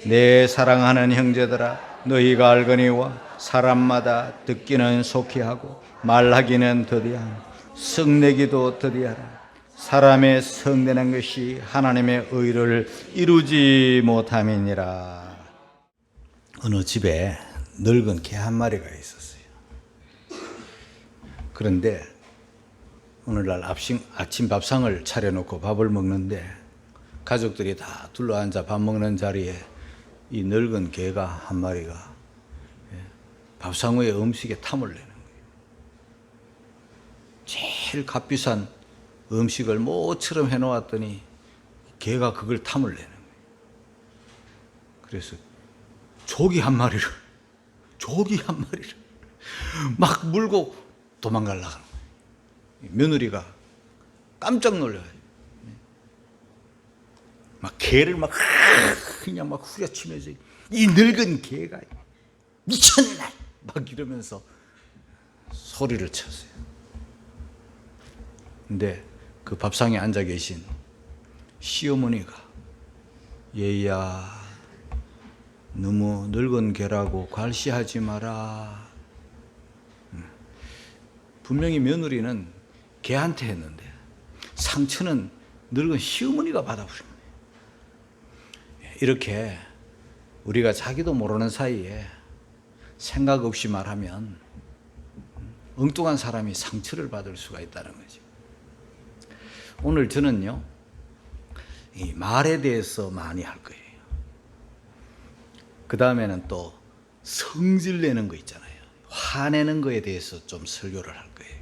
내 사랑하는 형제들아, 너희가 알거니와 사람마다 듣기는 속히 하고 말하기는 더디하며 성내기도 더디하라. 사람의 성내는 것이 하나님의 의를 이루지 못함이니라. 어느 집에 늙은 개 한 마리가 있었어요. 그런데 오늘날 아침 밥상을 차려놓고 밥을 먹는데 가족들이 다 둘러앉아 밥 먹는 자리에 이 늙은 개가 한 마리가 밥상 위에 음식에 탐을 내는 거예요. 제일 값비싼 음식을 모처럼 해놓았더니 개가 그걸 탐을 내는 거예요. 그래서 조기 한 마리를 막 물고 도망가려고 하는 거예요. 며느리가 깜짝 놀라요. 막 개를 그냥 후려치면서 이 늙은 개가 미쳤나 막 이러면서 소리를 쳤어요. 근데 그 밥상에 앉아 계신 시어머니가 얘야 너무 늙은 개라고 괄시하지 마라. 분명히 며느리는 개한테 했는데 상처는 늙은 시어머니가 받아버린 거예요. 이렇게 우리가 자기도 모르는 사이에 생각 없이 말하면 엉뚱한 사람이 상처를 받을 수가 있다는 거죠. 오늘 저는요, 이 말에 대해서 많이 할 거예요. 그 다음에는 또 성질 내는 거 있잖아요. 화내는 거에 대해서 좀 설교를 할 거예요.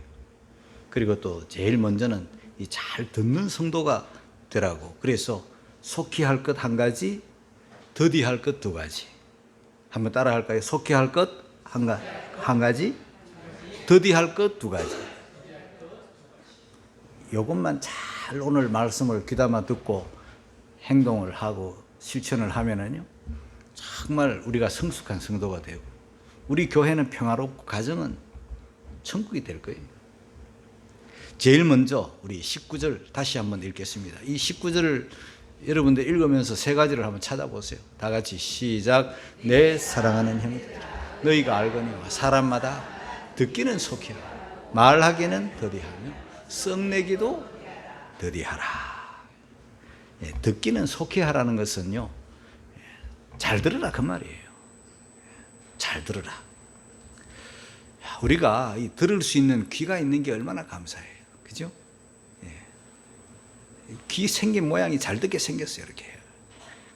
그리고 또 제일 먼저는 이 잘 듣는 성도가 되라고. 그래서 속히 할 것 한 가지, 더디 할 것 두 가지. 한번 따라 할까요? 속히 할 것 한 가지, 더디 할 것 두 가지. 이것만 잘 오늘 말씀을 귀담아 듣고 행동을 하고 실천을 하면은요, 정말 우리가 성숙한 성도가 되고 우리 교회는 평화롭고 가정은 천국이 될 거예요. 제일 먼저 우리 19절 다시 한번 읽겠습니다. 이 19절을 여러분들 읽으면서 세 가지를 한번 찾아보세요. 다 같이 시작. 내 사랑하는 형제들, 너희가 알거니와 사람마다 듣기는 속히 하고 말하기는 더디하며 썩내기도 더디하라. 듣기는 속히 하라는 것은요, 잘 들으라 그 말이에요. 잘 들으라. 우리가 들을 수 있는 귀가 있는 게 얼마나 감사해요. 그죠? 귀 생긴 모양이 잘 듣게 생겼어요. 이렇게.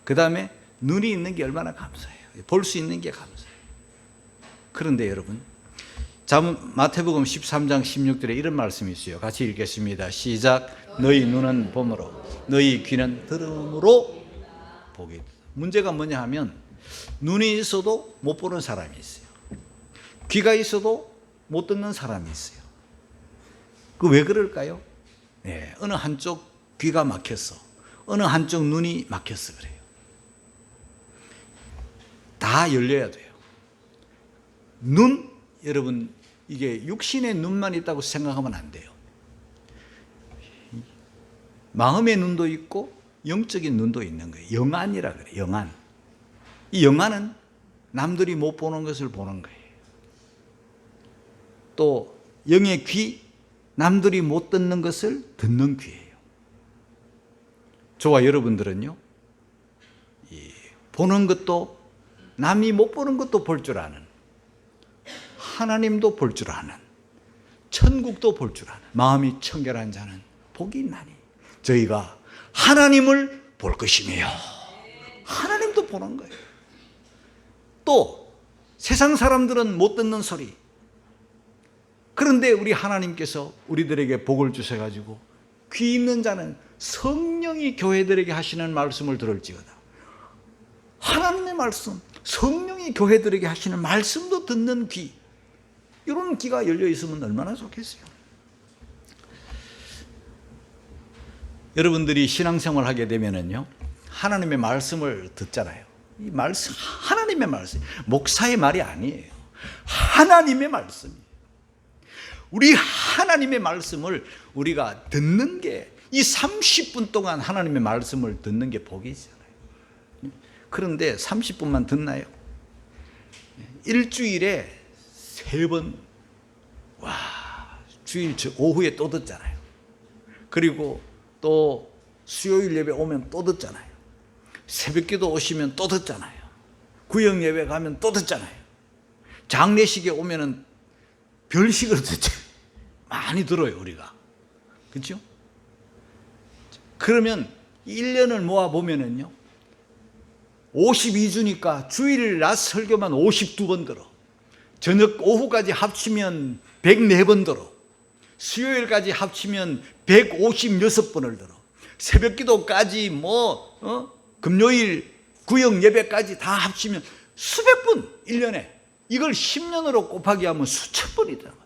그 다음에 눈이 있는 게 얼마나 감사해요. 볼 수 있는 게 감사해요. 그런데 여러분, 마태복음 13장 16절에 이런 말씀이 있어요. 같이 읽겠습니다. 시작. 너희 눈은 봄으로 너희 귀는 들음으로 보게. 문제가 뭐냐 하면 눈이 있어도 못 보는 사람이 있어요. 귀가 있어도 못 듣는 사람이 있어요. 그 왜 그럴까요? 어느 한쪽 귀가 막혔어. 어느 한쪽 눈이 막혔어. 그래요. 다 열려야 돼요. 눈, 여러분, 이게 육신의 눈만 있다고 생각하면 안 돼요. 마음의 눈도 있고 영적인 눈도 있는 거예요. 영안이라 그래요. 영안. 이 영안은 남들이 못 보는 것을 보는 거예요. 또 영의 귀, 남들이 못 듣는 것을 듣는 귀예요. 저와 여러분들은요, 보는 것도 남이 못 보는 것도 볼 줄 아는, 하나님도 볼 줄 아는, 천국도 볼 줄 아는 마음이 청결한 자는 복이 있나니 저희가 하나님을 볼 것이며. 하나님도 보는 거예요. 또 세상 사람들은 못 듣는 소리, 그런데 우리 하나님께서 우리들에게 복을 주셔가지고 귀 있는 자는 성령이 교회들에게 하시는 말씀을 들을지어다. 하나님의 말씀, 성령이 교회들에게 하시는 말씀도 듣는 귀, 이런 귀가 열려 있으면 얼마나 좋겠어요. 여러분들이 신앙생활 하게 되면은요, 하나님의 말씀을 듣잖아요. 이 말씀, 하나님의 말씀, 목사의 말이 아니에요. 하나님의 말씀이에요. 우리 하나님의 말씀을 우리가 듣는 게, 이 30분 동안 하나님의 말씀을 듣는 게 복이잖아요. 그런데 30분만 듣나요? 일주일에 3번, 와, 주일 오후에 또 듣잖아요. 그리고 또 수요일 예배 오면 또 듣잖아요. 새벽기도 오시면 또 듣잖아요. 구역 예배 가면 또 듣잖아요. 장례식에 오면은 별식으로 듣죠. 많이 들어요, 우리가. 그렇죠? 그러면 1년을 모아 보면은요, 52주니까 주일 낮 설교만 52번 들어. 저녁 오후까지 합치면 104번 들어. 수요일까지 합치면 156번을 들어. 새벽기도까지 금요일 구역 예배까지 다 합치면 수백 번 1년에. 이걸 10년으로 곱하기 하면 수천 번이더라고요.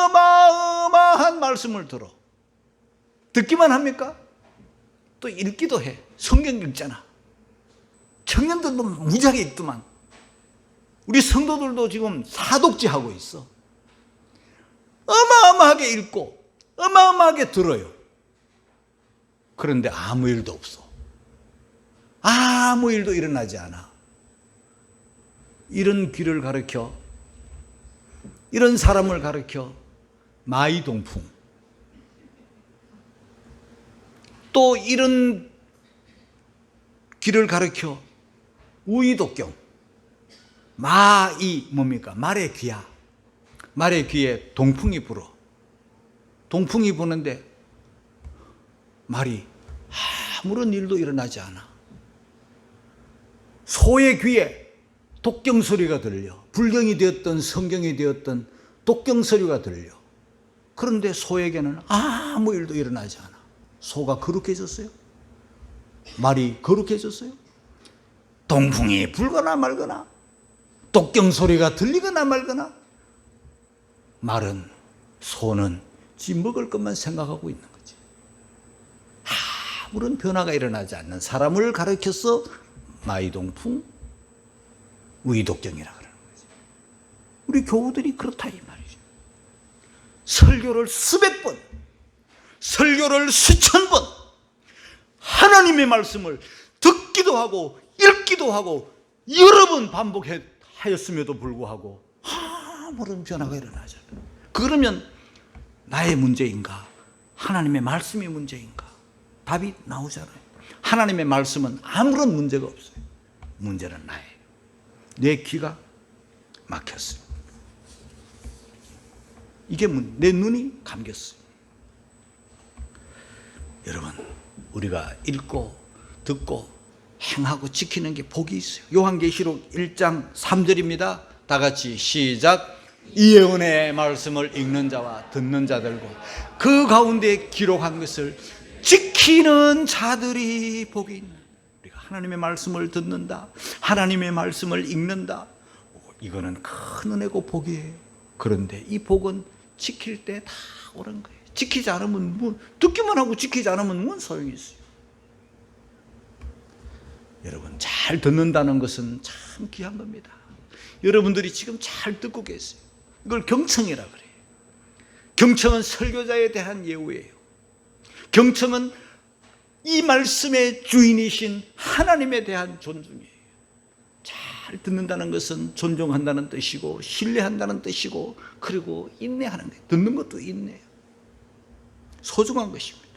어마어마한 말씀을 들어. 듣기만 합니까? 또 읽기도 해. 성경 읽잖아. 청년들도 무지하게 읽더만. 우리 성도들도 지금 사독지하고 있어. 어마어마하게 읽고 어마어마하게 들어요. 그런데 아무 일도 없어. 아무 일도 일어나지 않아. 이런 귀를 가르쳐, 이런 사람을 가르쳐 마이동풍, 또 이런 귀를 가르쳐 우이독경. 마이 뭡니까? 말의 귀야. 말의 귀에 동풍이 불어. 동풍이 부는데 말이 아무런 일도 일어나지 않아. 소의 귀에 독경 소리가 들려. 불경이 되었던 성경이 되었던 독경 소리가 들려. 그런데 소에게는 아무 일도 일어나지 않아. 소가 거룩해졌어요? 말이 거룩해졌어요? 동풍이 불거나 말거나, 독경 소리가 들리거나 말거나, 말은, 소는 지 먹을 것만 생각하고 있는 거지. 아무런 변화가 일어나지 않는 사람을 가르쳐서 마이동풍, 우이독경이라 그러는 거지. 우리 교우들이 그렇다 이 말이죠. 설교를 수백 번, 설교를 수천 번, 하나님의 말씀을 듣기도 하고 읽기도 하고 여러 번 반복하였음에도 불구하고 아무런 변화가 일어나지 않아요. 그러면 나의 문제인가? 하나님의 말씀이 문제인가? 답이 나오잖아요. 하나님의 말씀은 아무런 문제가 없어요. 문제는 나예요. 내 귀가 막혔어요. 이게 내 눈이 감겼어요. 여러분, 우리가 읽고 듣고 행하고 지키는 게 복이 있어요. 요한계시록 1장 3절입니다. 다 같이 시작. 이 예언의 말씀을 읽는 자와 듣는 자들과 그 가운데 기록한 것을 지키는 자들이 복이 있는. 우리가 하나님의 말씀을 듣는다, 하나님의 말씀을 읽는다, 이거는 큰 은혜고 복이에요. 그런데 이 복은 지킬 때 다 옳은 거예요. 지키지 않으면 듣기만 하고 지키지 않으면 뭔 소용이 있어요. 여러분, 잘 듣는다는 것은 참 귀한 겁니다. 여러분들이 지금 잘 듣고 계세요. 이걸 경청이라 그래요. 경청은 설교자에 대한 예우예요. 경청은 이 말씀의 주인이신 하나님에 대한 존중이에요. 잘 듣는다는 것은 존중한다는 뜻이고 신뢰한다는 뜻이고, 그리고 인내하는 거예요. 듣는 것도 인내예요. 소중한 것입니다.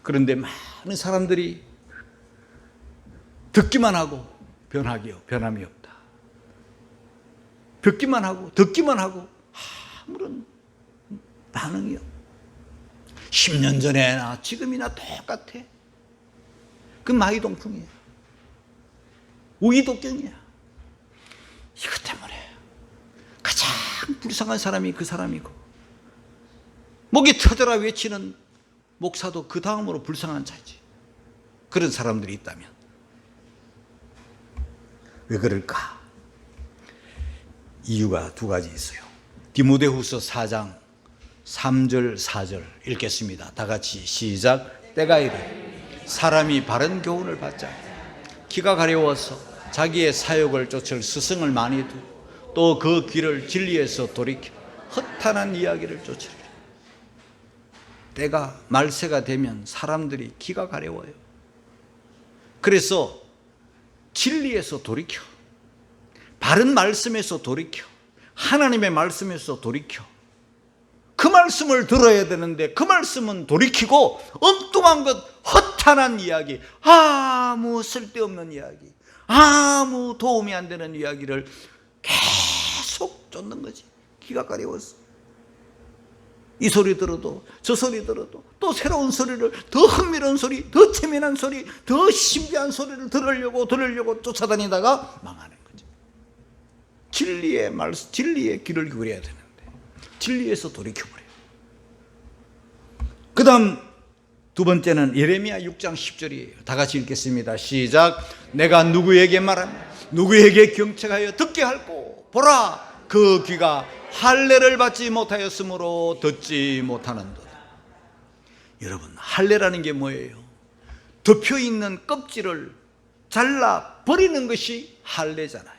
그런데 많은 사람들이 듣기만 하고 변함이 없다. 듣기만 하고 아무런 반응이 없다. 10년 전에나 지금이나 똑같아. 그 마이동풍이야. 우이독경이야. 이것 때문에 가장 불쌍한 사람이 그 사람이고, 목이 터져라 외치는 목사도 그 다음으로 불쌍한 자지. 그런 사람들이 있다면 왜 그럴까? 이유가 두 가지 있어요. 디모데후서 4장 3절 4절 읽겠습니다. 다 같이 시작. 때가 이르 사람이 바른 교훈을 받자 귀가 가려워서 자기의 사욕을 쫓을 스승을 많이 두고 또 그 귀를 진리에서 돌이켜 허탄한 이야기를 쫓으리라. 때가 말세가 되면 사람들이 귀가 가려워요. 그래서 진리에서 돌이켜, 바른 말씀에서 돌이켜, 하나님의 말씀에서 돌이켜. 그 말씀을 들어야 되는데 그 말씀은 돌이키고 엉뚱한 것, 허탄한 이야기, 아무 쓸데없는 이야기, 아무 도움이 안 되는 이야기를 계속 쫓는 거지. 귀가 가려웠어. 이 소리 들어도 저 소리 들어도 또 새로운 소리를, 더 흥미로운 소리, 더 재미난 소리, 더 신비한 소리를 들으려고 쫓아다니다가 망하는 거죠. 진리의 말씀, 진리의 귀를 기울여야 되는데 진리에서 돌이켜버려요. 그 다음 두 번째는 예레미야 6장 10절이에요. 다 같이 읽겠습니다. 시작. 내가 누구에게 말하며 누구에게 경책하여 듣게 할꼬. 보라, 그 귀가 할례를 받지 못하였으므로 듣지 못하는도다. 여러분, 할례라는 게 뭐예요? 덮여있는 껍질을 잘라 버리는 것이 할례잖아요.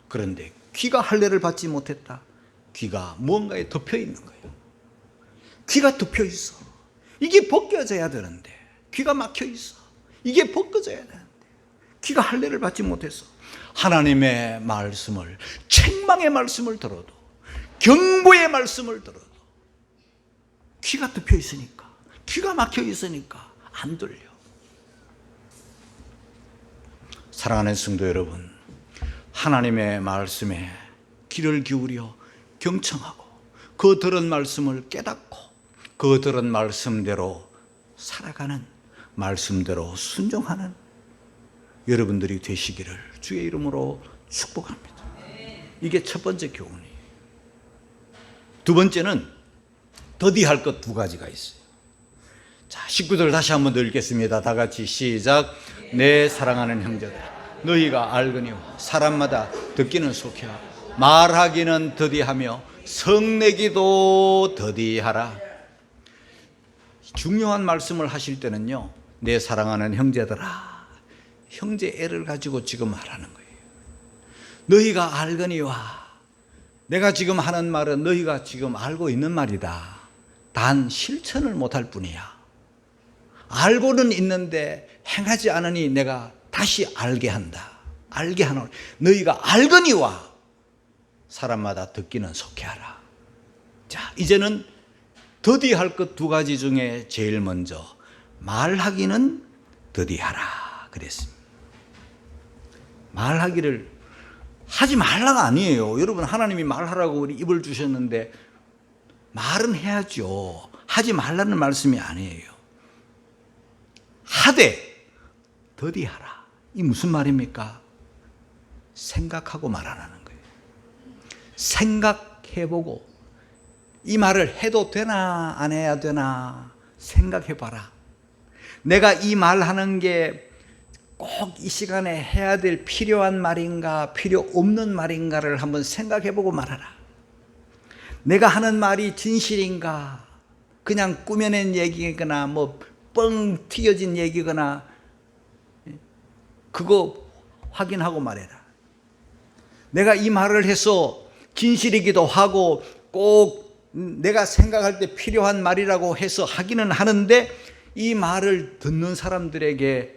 그런데 귀가 할례를 받지 못했다. 귀가 무언가에 덮여 있는 거예요. 귀가 덮여 있어. 이게 벗겨져야 되는데 귀가 막혀 있어. 이게 벗겨져야 되는데 귀가 할례를 받지 못했어. 하나님의 말씀을, 책망의 말씀을 들어도, 경고의 말씀을 들어도 귀가 덮여 있으니까, 귀가 막혀 있으니까 안 들려. 사랑하는 성도 여러분, 하나님의 말씀에 귀를 기울여 경청하고 그 들은 말씀을 깨닫고 그 들은 말씀대로 살아가는, 말씀대로 순종하는 여러분들이 되시기를 주의 이름으로 축복합니다. 이게 첫 번째 교훈이에요. 두 번째는 더디할 것 두 가지가 있어요. 자, 19절 다시 한번 더 읽겠습니다. 다 같이 시작. 내 사랑하는 형제들, 너희가 알거니와 사람마다 듣기는 속해하고 말하기는 더디하며 성내기도 더디하라. 중요한 말씀을 하실 때는요, 내 사랑하는 형제들아, 형제 애를 가지고 지금 말하는 거예요. 너희가 알거니와, 내가 지금 하는 말은 너희가 지금 알고 있는 말이다. 단 실천을 못할 뿐이야. 알고는 있는데 행하지 않으니 내가 다시 알게 한다. 알게 하노니 너희가 알거니와 사람마다 듣기는 속해하라. 자, 이제는 더디할 것 두 가지 중에 제일 먼저 말하기는 더디하라 그랬습니다. 말하기를 하지 말라가 아니에요. 여러분, 하나님이 말하라고 우리 입을 주셨는데 말은 해야죠. 하지 말라는 말씀이 아니에요. 하되 더디하라. 이 무슨 말입니까? 생각하고 말하라는 거예요. 생각해보고 이 말을 해도 되나 안 해야 되나 생각해봐라. 내가 이 말하는 게 꼭 이 시간에 해야 될 필요한 말인가 필요 없는 말인가를 한번 생각해보고 말하라. 내가 하는 말이 진실인가, 그냥 꾸며낸 얘기거나 뭐 뻥 튀겨진 얘기거나, 그거 확인하고 말해라. 내가 이 말을 해서 진실이기도 하고 꼭 내가 생각할 때 필요한 말이라고 해서 하기는 하는데 이 말을 듣는 사람들에게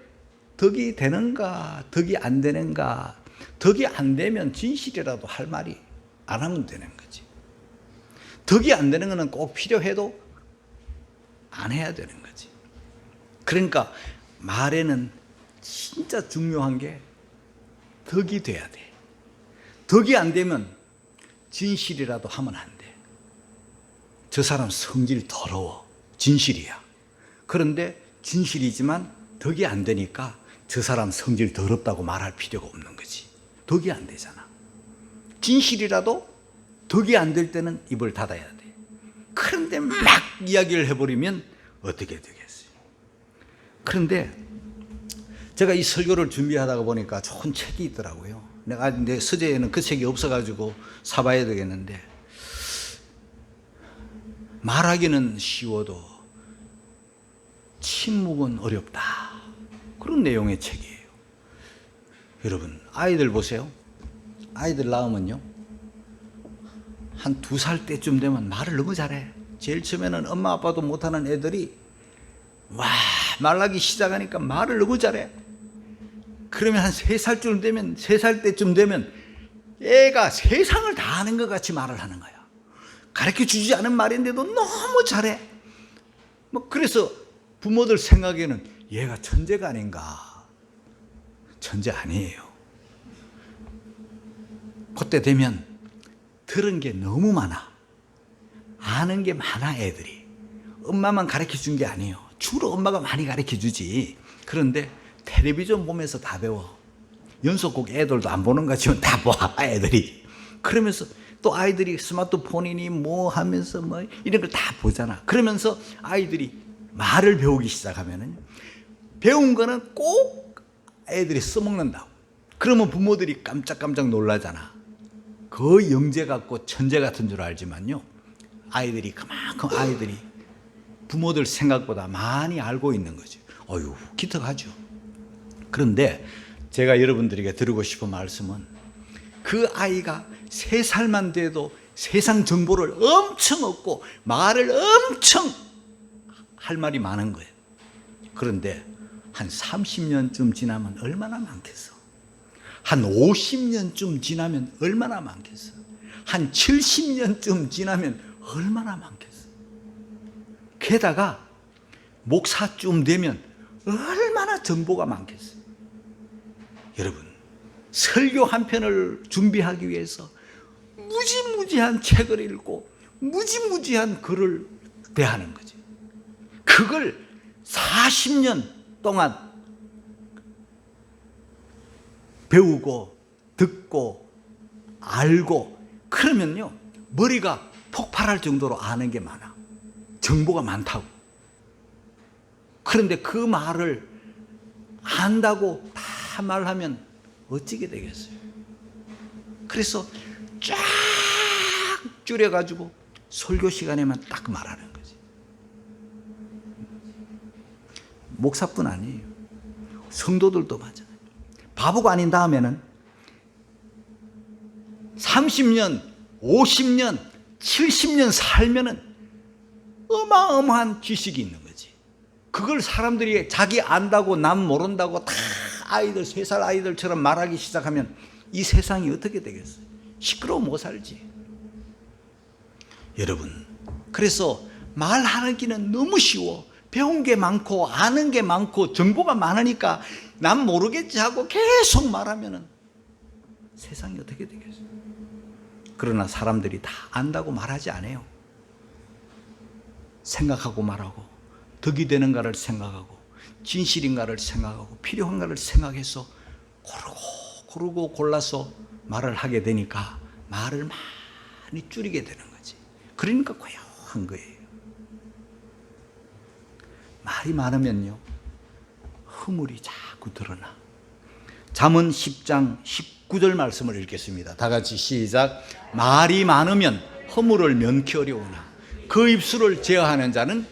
덕이 되는가 덕이 안 되는가. 덕이 안 되면 진실이라도 할 말이 안 하면 되는 거지. 덕이 안 되는 거는 꼭 필요해도 안 해야 되는 거지. 그러니까 말에는 진짜 중요한 게 덕이 돼야 돼. 덕이 안 되면 진실이라도 하면 안 돼. 저 사람 성질 더러워. 진실이야. 그런데 진실이지만 덕이 안 되니까 저 사람 성질 더럽다고 말할 필요가 없는 거지. 덕이 안 되잖아. 진실이라도 덕이 안 될 때는 입을 닫아야 돼. 그런데 막 이야기를 해버리면 어떻게 되겠어요? 그런데 제가 이 설교를 준비하다가 보니까 좋은 책이 있더라고요. 내가 내 서재에는 그 책이 없어가지고 사봐야 되겠는데, 말하기는 쉬워도 침묵은 어렵다. 그런 내용의 책이에요. 여러분, 아이들 보세요. 아이들 낳으면요, 한 2살 때쯤 되면 말을 너무 잘해. 제일 처음에는 엄마 아빠도 못하는 애들이 와 말하기 시작하니까 말을 너무 잘해. 그러면 한 3살쯤 되면, 3살 때쯤 되면 애가 세상을 다 아는 것 같이 말을 하는 거야. 가르쳐 주지 않은 말인데도 너무 잘해. 뭐 그래서 부모들 생각에는 얘가 천재가 아닌가. 천재 아니에요. 그때 되면 들은 게 너무 많아. 아는 게 많아, 애들이. 엄마만 가르쳐 준 게 아니에요. 주로 엄마가 많이 가르쳐 주지. 그런데 텔레비전 보면서 다 배워. 연속곡 애들도 안 보는 것 같지만 다 봐, 애들이. 그러면서 또 아이들이 스마트폰이니 뭐 하면서 뭐 이런 걸 다 보잖아. 그러면서 아이들이 말을 배우기 시작하면은 배운 거는 꼭 애들이 써먹는다고. 그러면 부모들이 깜짝깜짝 놀라잖아. 거의 영재 같고 천재 같은 줄 알지만요, 아이들이 그만큼 아이들이 부모들 생각보다 많이 알고 있는 거죠. 어휴, 기특하죠. 그런데 제가 여러분들에게 드리고 싶은 말씀은, 그 아이가 3살만 돼도 세상 정보를 엄청 얻고 말을 엄청 할 말이 많은 거예요. 그런데 한 30년쯤 지나면 얼마나 많겠어? 한 50년쯤 지나면 얼마나 많겠어? 한 70년쯤 지나면 얼마나 많겠어? 게다가 목사쯤 되면 얼마나 정보가 많겠어? 여러분, 설교 한 편을 준비하기 위해서 무지무지한 책을 읽고 무지무지한 글을 대하는 거지. 그걸 40년 동안 배우고 듣고 알고 그러면요, 머리가 폭발할 정도로 아는 게 많아. 정보가 많다고. 그런데 그 말을 안다고 다 말하면 어찌게 되겠어요? 그래서 쫙 줄여가지고 설교 시간에만 딱 말하는 거지. 목사뿐 아니에요. 성도들도 마찬가지예요. 바보가 아닌 다음에는 30년, 50년, 70년 살면은 어마어마한 지식이 있는 거지. 그걸 사람들이 자기 안다고 남 모른다고 다 아이들, 3살 아이들처럼 말하기 시작하면 이 세상이 어떻게 되겠어요? 시끄러워 못 살지. 여러분, 그래서 말하기는 너무 쉬워. 배운 게 많고 아는 게 많고 정보가 많으니까 난 모르겠지 하고 계속 말하면은 세상이 어떻게 되겠어요? 그러나 사람들이 다 안다고 말하지 않아요. 생각하고 말하고, 덕이 되는가를 생각하고, 진실인가를 생각하고, 필요한가를 생각해서 고르고 골라서 말을 하게 되니까 말을 많이 줄이게 되는 거지. 그러니까 고요한 거예요. 말이 많으면요, 허물이 자꾸 드러나. 잠언 10장 19절 말씀을 읽겠습니다. 다 같이 시작. 말이 많으면 허물을 면키 어려우나 그 입술을 제어하는 자는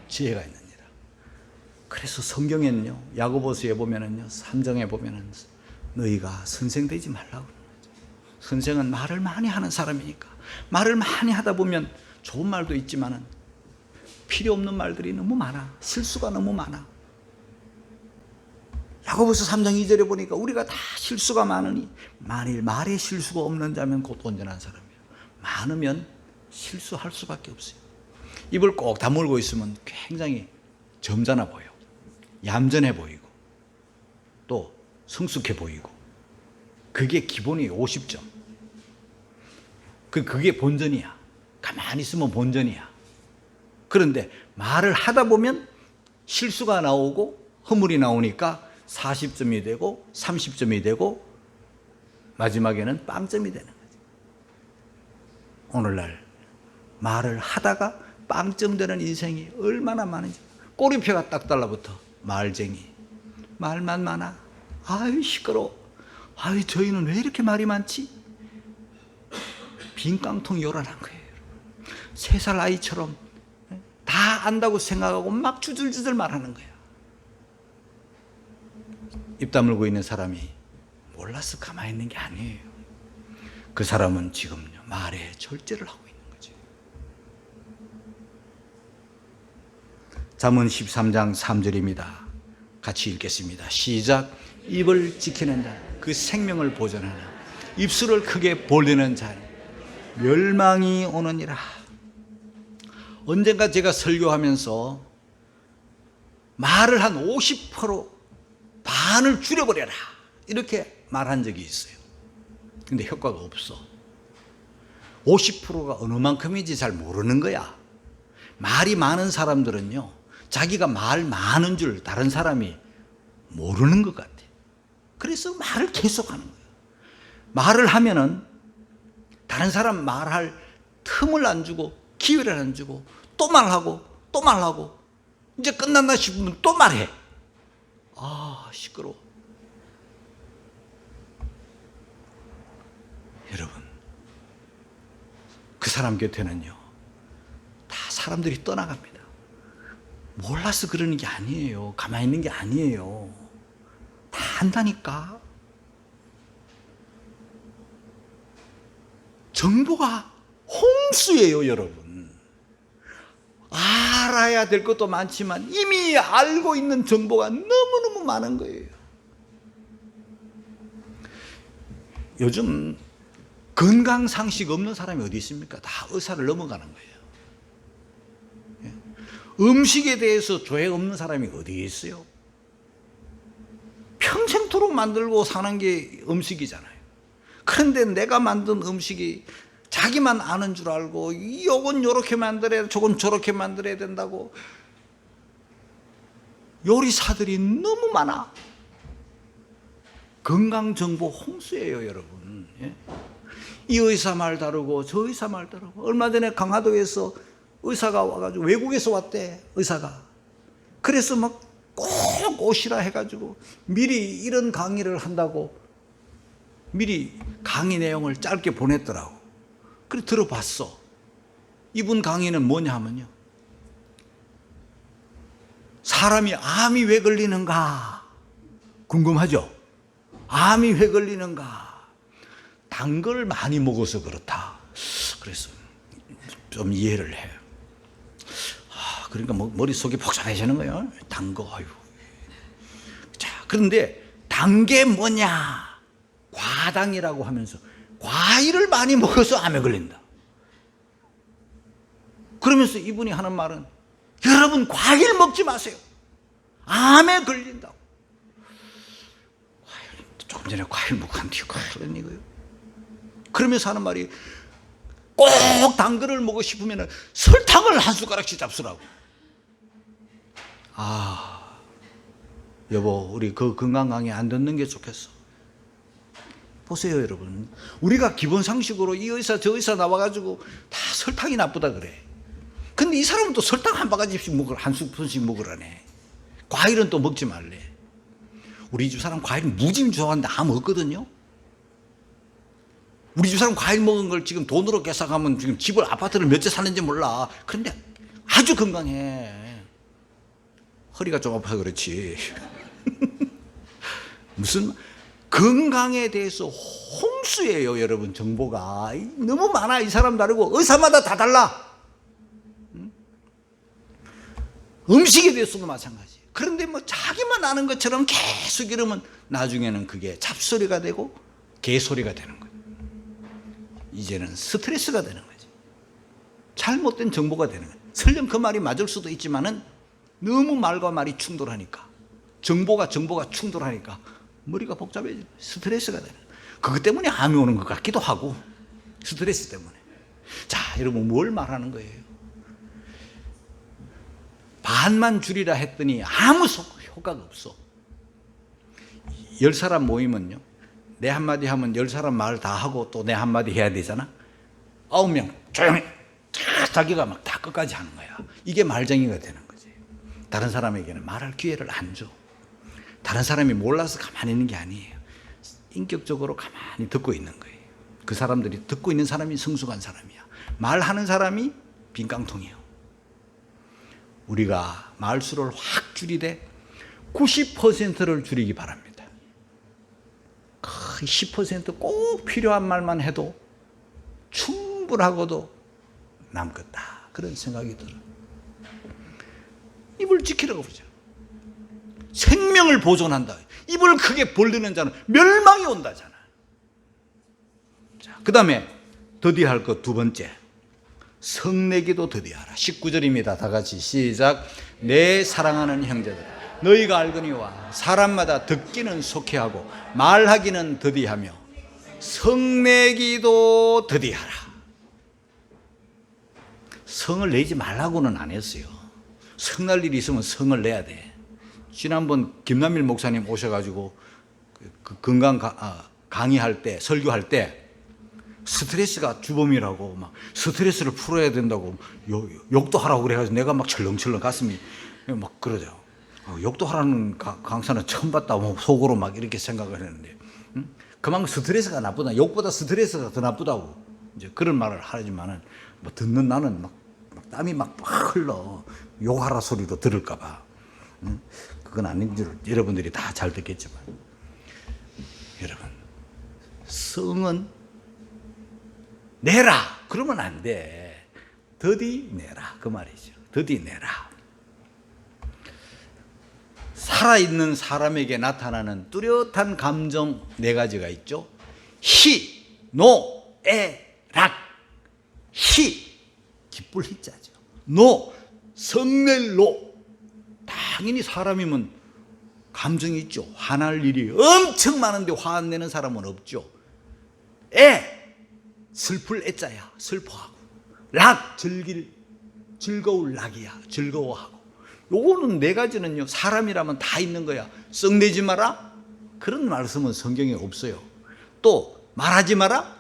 지혜가 있느니라. 그래서 성경에는요, 야고보서에 보면은요, 3장에 보면은 너희가 선생 되지 말라고 그러는 거죠. 선생은 말을 많이 하는 사람이니까 말을 많이 하다 보면 좋은 말도 있지만은 필요 없는 말들이 너무 많아. 실수가 너무 많아. 야고보서 3장 2절에 보니까 우리가 다 실수가 많으니 만일 말에 실수가 없는 자면 곧 온전한 사람이에요. 많으면 실수할 수밖에 없어요. 입을 꼭 다물고 있으면 굉장히 점잖아 보여. 얌전해 보이고 또 성숙해 보이고. 그게 기본이 50점. 그게 본전이야. 가만히 있으면 본전이야. 그런데 말을 하다 보면 실수가 나오고 허물이 나오니까 40점이 되고 30점이 되고 마지막에는 빵점이 되는 거지. 오늘날 말을 하다가 빵점 되는 인생이 얼마나 많은지. 꼬리표가 딱 달라붙어. 말쟁이. 말만 많아. 아유 시끄러워. 아유 저희는 왜 이렇게 말이 많지? 빈 깡통 요란한 거예요. 3살 아이처럼 다 안다고 생각하고 막 주들주들 말하는 거야. 입 다물고 있는 사람이 몰라서 가만히 있는 게 아니에요. 그 사람은 지금요 말에 절제를 하고 있는 거죠. 잠언 13장 3절입니다. 같이 읽겠습니다. 시작. 입을 지키는 자, 그 생명을 보존하는, 입술을 크게 벌리는 자 멸망이 오느니라. 언젠가 제가 설교하면서 말을 한 50% 반을 줄여버려라 이렇게 말한 적이 있어요. 근데 효과가 없어. 50%가 어느 만큼인지 잘 모르는 거야. 말이 많은 사람들은요, 자기가 말 많은 줄 다른 사람이 모르는 것 같아. 그래서 말을 계속하는 거예요. 말을 하면은 다른 사람 말할 틈을 안 주고 기회를 안 주고 또 말하고 또 말하고 이제 끝났나 싶으면 또 말해. 아, 시끄러워. 여러분, 그 사람 곁에는요, 다 사람들이 떠나갑니다. 몰라서 그러는 게 아니에요. 가만히 있는 게 아니에요. 다 한다니까. 정보가 홍수예요, 여러분. 알아야 될 것도 많지만 이미 알고 있는 정보가 너무너무 많은 거예요. 요즘 건강상식 없는 사람이 어디 있습니까? 다 의사를 넘어가는 거예요. 음식에 대해서 조회 없는 사람이 어디 있어요? 평생토록 만들고 사는 게 음식이잖아요. 그런데 내가 만든 음식이 자기만 아는 줄 알고 이건 이렇게 만들어야 저건 저렇게 만들어야 된다고 요리사들이 너무 많아. 건강정보 홍수예요, 여러분. 이 의사 말 다르고 저 의사 말 다르고. 얼마 전에 강화도에서 의사가 와가지고, 외국에서 왔대, 의사가. 그래서 막 꼭 오시라 해가지고 미리 이런 강의를 한다고 미리 강의 내용을 짧게 보냈더라고. 그래 들어봤어. 이분 강의는 뭐냐 하면요, 사람이 암이 왜 걸리는가 궁금하죠? 암이 왜 걸리는가? 단 걸 많이 먹어서 그렇다. 그래서 좀 이해를 해요. 그러니까 머릿속이 복잡해지는 거예요. 단 거. 아이고. 자, 그런데 단 게 뭐냐? 과당이라고 하면서 과일을 많이 먹어서 암에 걸린다. 그러면서 이분이 하는 말은, 여러분 과일 먹지 마세요. 암에 걸린다고. 조금 전에 과일 먹고 한 뒤에 그런 이거예요. 그러면서 하는 말이, 꼭 단 거를 먹고 싶으면 설탕을 한 숟가락씩 잡수라고. 아, 여보, 우리 그 건강 강의 안 듣는 게 좋겠어. 보세요, 여러분. 우리가 기본 상식으로 이 의사 저 의사 나와가지고 다 설탕이 나쁘다 그래. 근데 이 사람은 또 설탕 한 바가지씩 먹으라, 한 스푼씩 먹으라네. 과일은 또 먹지 말래. 우리 집 사람 과일 무지 좋아하는데 암 없거든요. 우리 집 사람 과일 먹은 걸 지금 돈으로 계산하면 지금 집을, 아파트를 몇 채 사는지 몰라. 그런데 아주 건강해. 허리가 좀 아파서 그렇지. 무슨 건강에 대해서 홍수예요, 여러분. 정보가 너무 많아. 이 사람 다르고 의사마다 다 달라. 음식에 대해서도 마찬가지. 그런데 뭐 자기만 아는 것처럼 계속 이러면 나중에는 그게 잡소리가 되고 개소리가 되는 거예요. 이제는 스트레스가 되는 거지. 잘못된 정보가 되는 거예요. 설령 그 말이 맞을 수도 있지만은 너무 말과 말이 충돌하니까, 정보가 충돌하니까 머리가 복잡해지고 스트레스가 되는 거예요. 그것 때문에 암이 오는 것 같기도 하고, 스트레스 때문에. 자, 여러분 뭘 말하는 거예요? 반만 줄이라 했더니 아무 효과가 없어. 10사람 모이면요, 내 한마디 하면 10사람 말 다 하고 또 내 한마디 해야 되잖아. 9명 조용히 자기가 막 다 끝까지 하는 거야. 이게 말쟁이가 되는 거지. 다른 사람에게는 말할 기회를 안 줘. 다른 사람이 몰라서 가만히 있는 게 아니에요. 인격적으로 가만히 듣고 있는 거예요. 그 사람들이, 듣고 있는 사람이 성숙한 사람이야. 말하는 사람이 빈깡통이에요. 우리가 말수를 확 줄이되 90%를 줄이기 바랍니다. 10% 필요한 말만 해도 충분하고도 남겠다, 그런 생각이 들어요. 입을 지키라고 그러죠. 생명을 보존한다. 입을 크게 벌리는 자는 멸망이 온다잖아. 자, 그 다음에 더디할 할 것 두 번째, 성내기도 더디하라. 19절입니다. 다 같이 시작. 내 사랑하는 형제들, 너희가 알거니와 사람마다 듣기는 속해하고 말하기는 더디하며 성내기도 더디하라. 성을 내지 말라고는 안 했어요. 성날 일이 있으면 성을 내야 돼. 지난번 김남일 목사님 오셔가지고 그 건강 강의할 때, 설교할 때 스트레스가 주범이라고 막 스트레스를 풀어야 된다고 욕도 하라고 그래가지고 내가 막 철렁철렁 가슴이 막 그러죠. 욕도 하라는 강사는 처음 봤다 속으로 막 이렇게 생각을 했는데, 그만큼 스트레스가 나쁘다. 욕보다 스트레스가 더 나쁘다고 이제 그런 말을 하지만은 뭐 듣는 나는 막 땀이 막 흘러. 욕하라 소리도 들을까봐. 그건 아닌 줄 여러분들이 다 잘 듣겠지만, 여러분, 성은 내라 그러면 안 돼. 더디 내라 그 말이죠. 더디 내라. 살아있는 사람에게 나타나는 뚜렷한 감정 네 가지가 있죠. 희, 노, 애, 락. 희, 기쁠 희자죠. 노, 성낼 노. 당연히 사람이면 감정이 있죠. 화날 일이 엄청 많은데 화 안 내는 사람은 없죠. 애, 슬플 애자야. 슬퍼하고. 락, 즐거울 락이야. 즐거워하고. 요거는 네 가지는요, 사람이라면 다 있는 거야. 썩내지 마라? 그런 말씀은 성경에 없어요. 또 말하지 마라?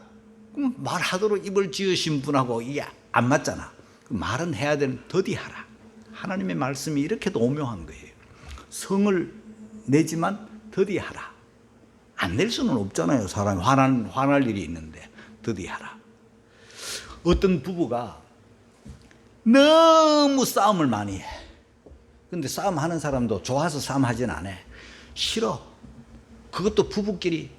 그럼 말하도록 입을 지으신 분하고 이게 안 맞잖아. 말은 해야 되는 더디하라. 하나님의 말씀이 이렇게도 오묘한 거예요. 성을 내지만 더디하라. 안 낼 수는 없잖아요. 사람이 화날 일이 있는데 더디하라. 어떤 부부가 너무 싸움을 많이 해. 근데 싸움하는 사람도 좋아서 싸움하진 않아. 싫어. 그것도 부부끼리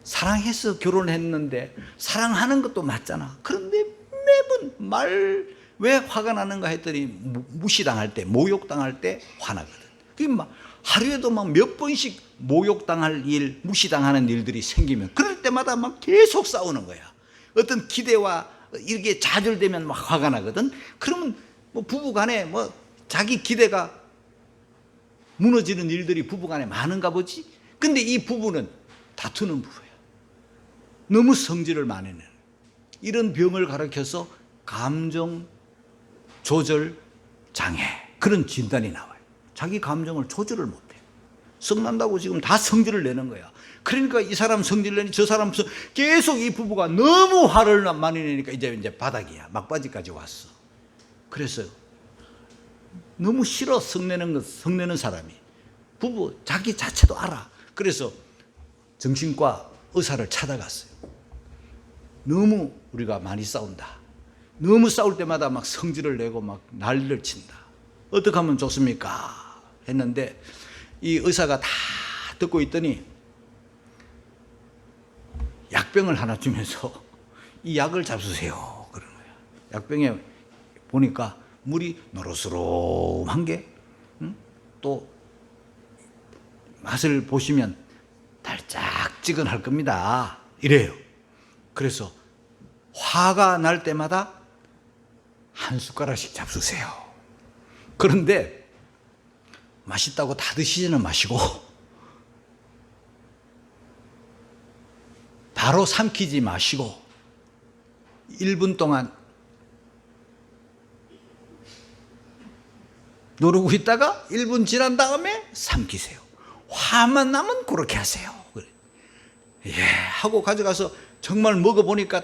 사랑해서 결혼했는데 사랑하는 것도 맞잖아. 그런데 매번 왜 화가 나는가 했더니 무시당할 때, 모욕당할 때 화나거든. 그게 막 하루에도 막 몇 번씩 모욕당할 일, 무시당하는 일들이 생기면 그럴 때마다 막 계속 싸우는 거야. 어떤 기대와 이렇게 좌절되면 막 화가 나거든. 그러면 뭐 부부간에 뭐 자기 기대가 무너지는 일들이 부부간에 많은가 보지. 근데 이 부부는 다투는 부부야. 너무 성질을 많이 내는. 이런 병을 가르쳐서 감정 조절 장애, 그런 진단이 나와요. 자기 감정을 조절을 못해. 성난다고 지금 다 성질을 내는 거야. 그러니까 이 사람 성질 내니 저 사람 계속 이 부부가 너무 화를 많이 내니까 이제 바닥이야. 막바지까지 왔어. 그래서 너무 싫어. 성내는 사람이. 부부 자기 자체도 알아. 그래서 정신과 의사를 찾아갔어요. 너무 우리가 많이 싸운다. 너무 싸울 때마다 막 성질을 내고 막 난리를 친다. 어떻게 하면 좋습니까? 했는데 이 의사가 다 듣고 있더니 약병을 하나 주면서 이 약을 잡수세요. 그러는 거야. 약병에 보니까 물이 노릇스러움한 게, 또 맛을 보시면 달짝지근할 겁니다. 이래요. 그래서 화가 날 때마다 한 숟가락씩 잡수세요. 그런데 맛있다고 다 드시지는 마시고 바로 삼키지 마시고 1분 동안 누르고 있다가 1분 지난 다음에 삼키세요. 화만 나면 그렇게 하세요. 그래. 예, 하고 가져가서 정말 먹어보니까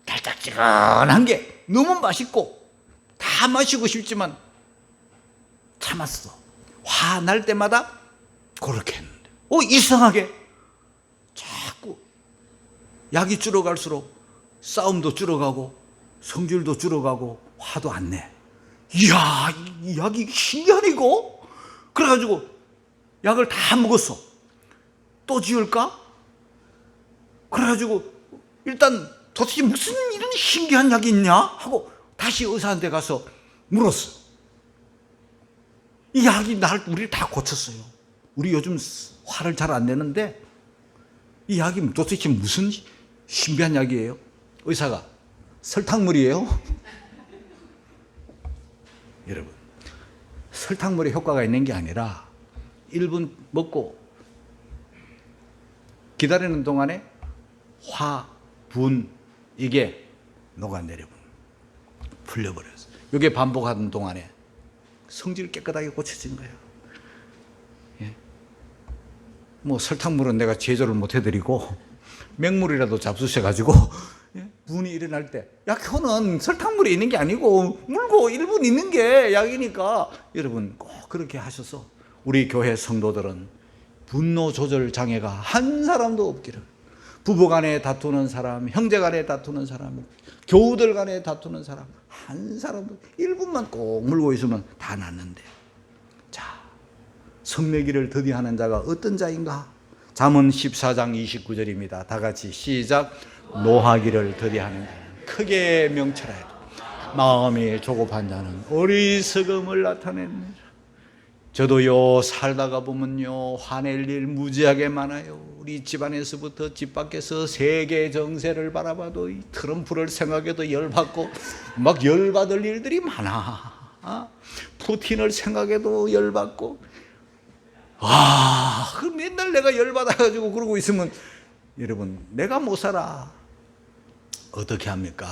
달짝지근한 게 너무 맛있고 다 마시고 싶지만 참았어. 화 날 때마다 그렇게 했는데 이상하게 자꾸 약이 줄어갈수록 싸움도 줄어가고 성질도 줄어가고 화도 안 내. 이야, 이 약이 신기하니고? 그래가지고 약을 다 먹었어. 또 지을까? 그래가지고 일단 도대체 무슨 이런 신기한 약이 있냐? 하고 다시 의사한테 가서 물었어. 이 약이 우리를 다 고쳤어요. 우리 요즘 화를 잘 안 내는데 이 약이 도대체 무슨 신비한 약이에요? 의사가 설탕물이에요? 여러분, 설탕물에 효과가 있는 게 아니라 1분 먹고 기다리는 동안에 화, 분 이게 녹아내려 풀려버렸어요. 이게 반복하는 동안에 성질이 깨끗하게 고쳐진 거예요. 예. 뭐 설탕물은 내가 제조를 못 해드리고 맹물이라도 잡수셔가지고 예? 분이 일어날 때 약효는 설탕물이 있는 게 아니고 물고 1분 있는 게 약이니까 여러분 꼭 그렇게 하셔서 우리 교회 성도들은 분노 조절 장애가 한 사람도 없기를. 부부 간에 다투는 사람, 형제 간에 다투는 사람, 교우들 간에 다투는 사람 한 사람도 1분만 꼭 물고 있으면 다 낫는데. 자, 성내기를 더디하는 자가 어떤 자인가? 잠언 14장 29절입니다. 다 같이 시작. 노하기를 더디하는 자는 크게 명철하여도 마음이 조급한 자는 어리석음을 나타냅니다. 저도요 살다가 보면요 화낼 일 무지하게 많아요. 우리 집안에서부터 집 밖에서 세계 정세를 바라봐도 이 트럼프를 생각해도 열받고 막 열받을 일들이 많아. 푸틴을 생각해도 열받고 그 맨날 내가 열받아가지고 그러고 있으면 여러분 내가 못 살아. 어떻게 합니까?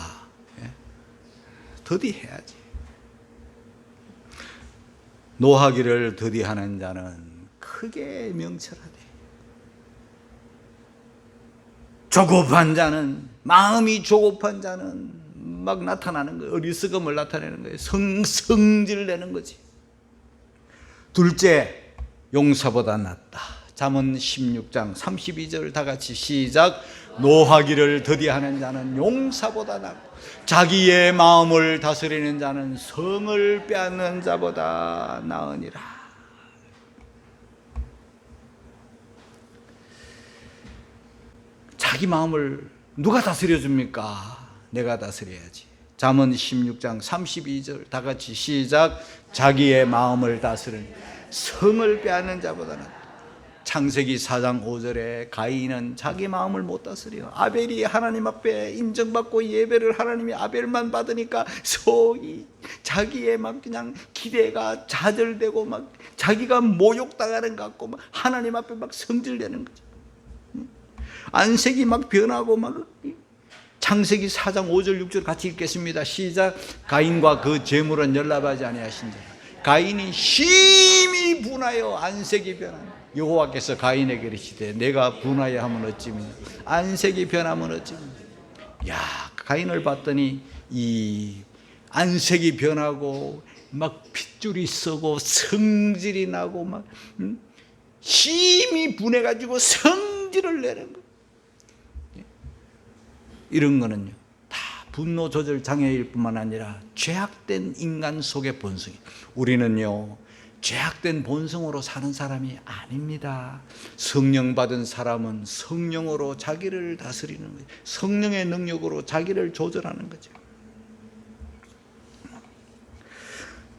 예? 더디해야지. 노하기를 더디하는 자는 크게 명철하되 조급한 자는 마음이 조급한 자는 막 나타나는 거예요. 어리석음을 나타내는 거예요. 성질 내는 거지. 둘째, 용사보다 낫다. 잠언 16장 32절 다 같이 시작. 노하기를 더디하는 자는 용사보다 낫고 자기의 마음을 다스리는 자는 성을 빼앗는 자보다 나으니라. 자기 마음을 누가 다스려줍니까? 내가 다스려야지. 잠언 16장 32절 다 같이 시작. 자기의 마음을 다스리는 성을 빼앗는 자보다 낫다. 창세기 4장 5절에 가인은 자기 마음을 못 다스려. 아벨이 하나님 앞에 인정받고 예배를 하나님이 아벨만 받으니까 속이 자기의 막 그냥 기대가 좌절되고 막 자기가 모욕당하는 것 같고 막 하나님 앞에 막 성질내는 거죠. 안색이 막 변하고 막. 창세기 4장 5절 6절 같이 읽겠습니다. 시작. 가인과 그 제물은 연락하지 아니하신 자 가인이 심히 분하여 안색이 변하니 여호와께서 가인에게 이르시되 내가 분하여 하면 어찌미냐 안색이 변하면 어찌미냐. 야, 가인을 봤더니 이 안색이 변하고 막 핏줄이 썩고 성질이 나고 막 심히 분해가지고 성질을 내는 거. 이런 거는요 다 분노 조절 장애일 뿐만 아니라 죄악된 인간 속의 본성이. 우리는요 죄악된 본성으로 사는 사람이 아닙니다. 성령 받은 사람은 성령으로 자기를 다스리는 거예요. 성령의 능력으로 자기를 조절하는 거죠.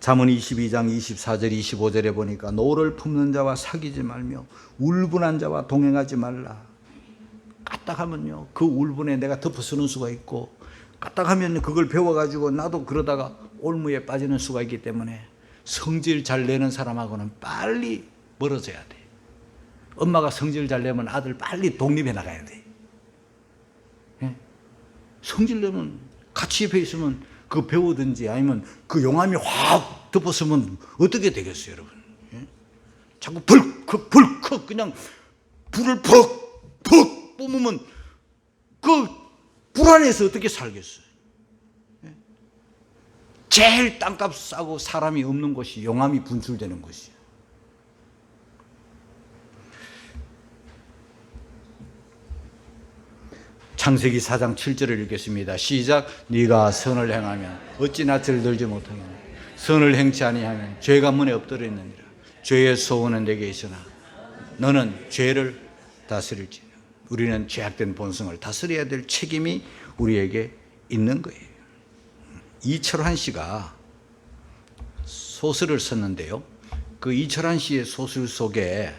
잠언 22장 24절 25절에 보니까 노를 품는 자와 사귀지 말며 울분한 자와 동행하지 말라. 까딱하면요 그 울분에 내가 덮어쓰는 수가 있고 까딱하면 그걸 배워가지고 나도 그러다가 올무에 빠지는 수가 있기 때문에 성질 잘 내는 사람하고는 빨리 멀어져야 돼. 엄마가 성질 잘 내면 아들 빨리 독립해 나가야 돼. 예? 성질 내면 같이 옆에 있으면 그 배우든지 아니면 그 용암이 확 덮었으면 어떻게 되겠어요 여러분? 예? 자꾸 불컥 그냥 불을 푹 뿜으면 그 불안해서 어떻게 살겠어요? 예? 제일 땅값 싸고 사람이 없는 곳이 용암이 분출되는 곳이에요. 창세기 4장 7절을 읽겠습니다. 시작. 네가 선을 행하면 어찌 낯을 들지 못하겠느냐. 선을 행치 아니하면 죄가 문에 엎드려 있느니라. 죄의 소원은 내게 있으나 너는 죄를 다스릴지니라. 우리는 죄악된 본성을 다스려야 될 책임이 우리에게 있는 거예요. 이철환 씨가 소설을 썼는데요. 그 이철환 씨의 소설 속에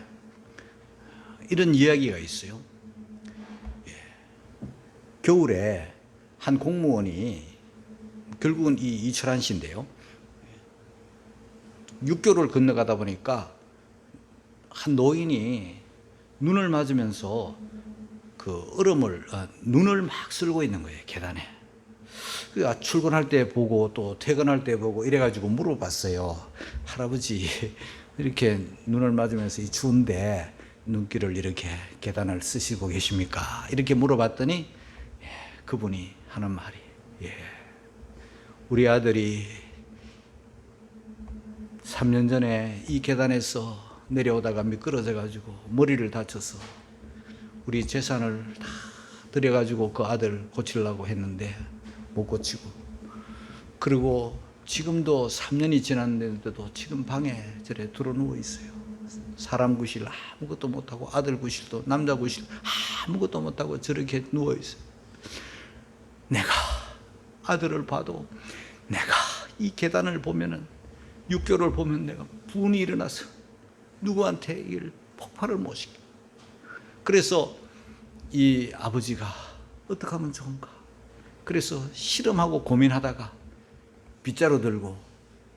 이런 이야기가 있어요. 겨울에 한 공무원이, 결국은 이 이철환 씨인데요, 육교를 건너가다 보니까 한 노인이 눈을 맞으면서 그 눈을 막 쓸고 있는 거예요, 계단에. 출근할 때 보고 또 퇴근할 때 보고 이래가지고 물어봤어요. 할아버지, 이렇게 눈을 맞으면서 이 추운데 눈길을 이렇게 계단을 쓰시고 계십니까? 이렇게 물어봤더니 그분이 하는 말이, 우리 아들이 3년 전에 이 계단에서 내려오다가 미끄러져 가지고 머리를 다쳐서 우리 재산을 다 들여가지고 그 아들 고치려고 했는데 못 고치고, 그리고 지금도 3년이 지났는데도 지금 방에 저래 들어 누워 있어요. 사람 구실 아무것도 못하고, 아들 구실도, 남자 구실 아무것도 못하고 저렇게 누워 있어요. 내가 아들을 봐도, 내가 이 계단을 보면은, 육교를 보면 내가 분이 일어나서 누구한테 이 폭발을 못 시켜. 그래서 이 아버지가 어떻게 하면 좋은가? 그래서 실험하고 고민하다가 빗자루 들고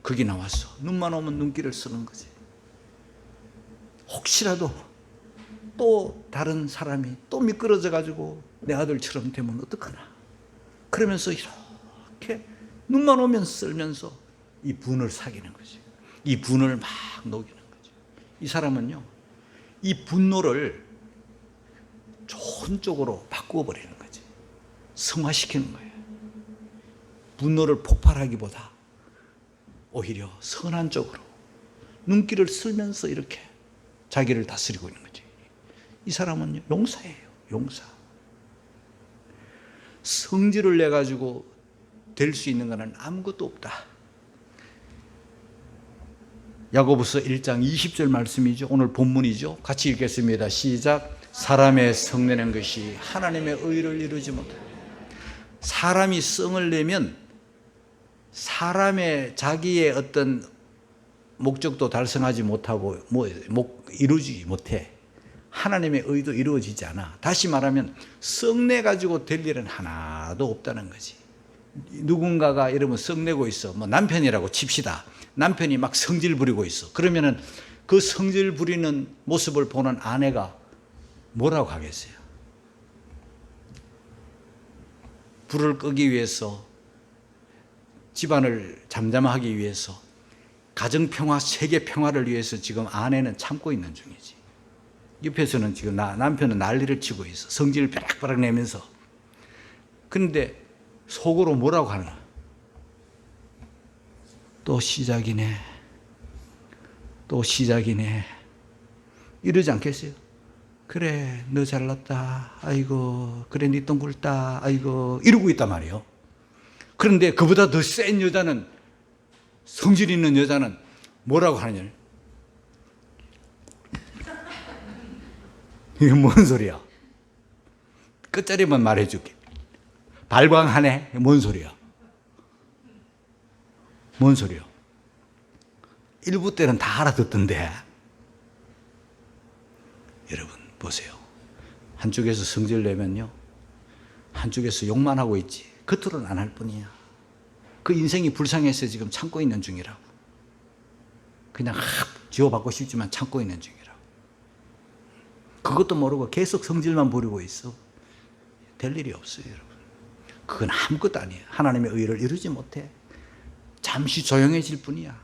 거기 나왔어. 눈만 오면 눈길을 쓰는 거지. 혹시라도 또 다른 사람이 또 미끄러져 가지고 내 아들처럼 되면 어떡하나. 그러면서 이렇게 눈만 오면 쓸면서 이 분을 사귀는 거지. 이 분을 막 녹이는 거지. 이 사람은요, 이 분노를 좋은 쪽으로 바꾸어 버리는 거지. 성화시키는 거예요. 분노를 폭발하기보다 오히려 선한 쪽으로 눈길을 쓸면서 이렇게 자기를 다스리고 있는 거지. 이 사람은 용사예요. 용사. 성질을 내 가지고 될 수 있는 것은 아무것도 없다. 야고보서 1장 20절 말씀이죠. 오늘 본문이죠. 같이 읽겠습니다. 시작. 사람의 성내는 것이 하나님의 의를 이루지 못한다. 사람이 성을 내면 사람의 자기의 어떤 목적도 달성하지 못하고 이루지 못해. 하나님의 의도 이루어지지 않아. 다시 말하면 성내 가지고 될 일은 하나도 없다는 거지. 누군가가 이러면 성내고 있어. 뭐 남편이라고 칩시다. 남편이 막 성질 부리고 있어. 그러면은 그 성질 부리는 모습을 보는 아내가 뭐라고 하겠어요? 불을 끄기 위해서, 집안을 잠잠하기 위해서, 가정평화, 세계평화를 위해서 지금 아내는 참고 있는 중이지. 옆에서는 지금 남편은 난리를 치고 있어. 성질을 벼락벼락 내면서. 그런데 속으로 뭐라고 하나? 또 시작이네. 또 시작이네. 이러지 않겠어요? 그래, 너 잘났다. 아이고, 그래, 네 똥 굵다. 아이고, 이러고 있단 말이에요. 그런데 그보다 더 센 여자는, 성질 있는 여자는 뭐라고 하느냐? 이게 뭔 소리야? 끝자리만 말해줄게. 발광하네? 뭔 소리야? 뭔 소리야? 일부 때는 다 알아듣던데. 여러분 보세요. 한쪽에서 성질 내면요, 한쪽에서 욕만 하고 있지 겉으로는 안 할 뿐이야. 그 인생이 불쌍해서 지금 참고 있는 중이라고. 그냥 지워받고 싶지만 참고 있는 중이라고. 그것도 모르고 계속 성질만 부리고 있어. 될 일이 없어요, 여러분. 그건 아무것도 아니에요. 하나님의 의를 이루지 못해. 잠시 조용해질 뿐이야.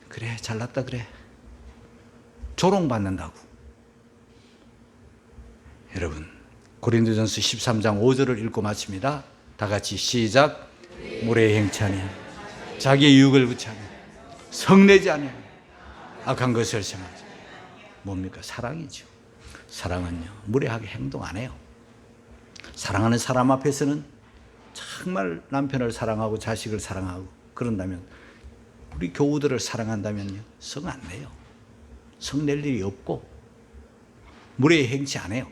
그래, 잘났다 그래. 조롱받는다고. 여러분, 고린도전서 13장 5절을 읽고 마칩니다. 다 같이 시작. 무례히 행치 아니하며 자기의 유익을 구하며 성내지 아니하며 악한 것을 생하지. 뭡니까? 사랑이죠. 사랑은요, 무례하게 행동 안 해요. 사랑하는 사람 앞에서는 정말 남편을 사랑하고 자식을 사랑하고 그런다면, 우리 교우들을 사랑한다면요, 성 안 내요. 성 낼 일이 없고 무례히 행치 안 해요.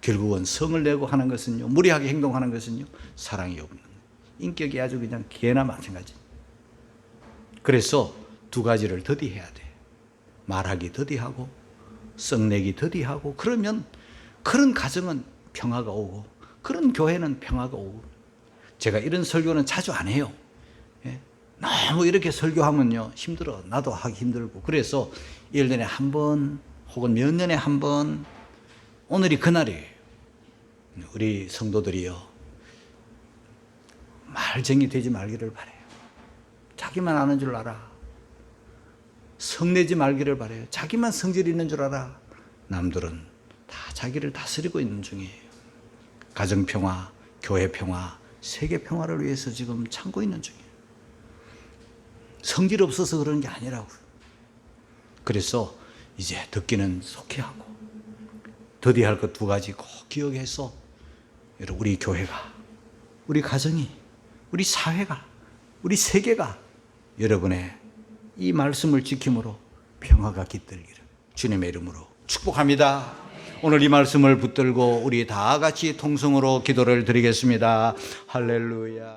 결국은 성을 내고 하는 것은요, 무례하게 행동하는 것은요, 사랑이 없는 거예요. 인격이 아주 그냥 개나 마찬가지. 그래서 두 가지를 더디해야 돼. 말하기 더디하고 썩내기 더디하고, 그러면 그런 가정은 평화가 오고 그런 교회는 평화가 오고. 제가 이런 설교는 자주 안 해요. 예? 너무 이렇게 설교하면요 힘들어. 나도 하기 힘들고. 그래서 1년에 한 번 혹은 몇 년에 한 번, 오늘이 그날이에요. 우리 성도들이요 말쟁이 되지 말기를 바라요. 자기만 아는 줄 알아. 성내지 말기를 바라요. 자기만 성질이 있는 줄 알아. 남들은 다 자기를 다스리고 있는 중이에요. 가정평화, 교회평화, 세계평화를 위해서 지금 참고 있는 중이에요. 성질 없어서 그런 게 아니라고요. 그래서 이제 듣기는 속히 하고 더디할 것 두 가지 꼭 기억해서, 여러분, 우리 교회가, 우리 가정이, 우리 사회가, 우리 세계가 여러분의 이 말씀을 지킴으로 평화가 깃들기를 주님의 이름으로 축복합니다. 오늘 이 말씀을 붙들고 우리 다 같이 통성으로 기도를 드리겠습니다. 할렐루야.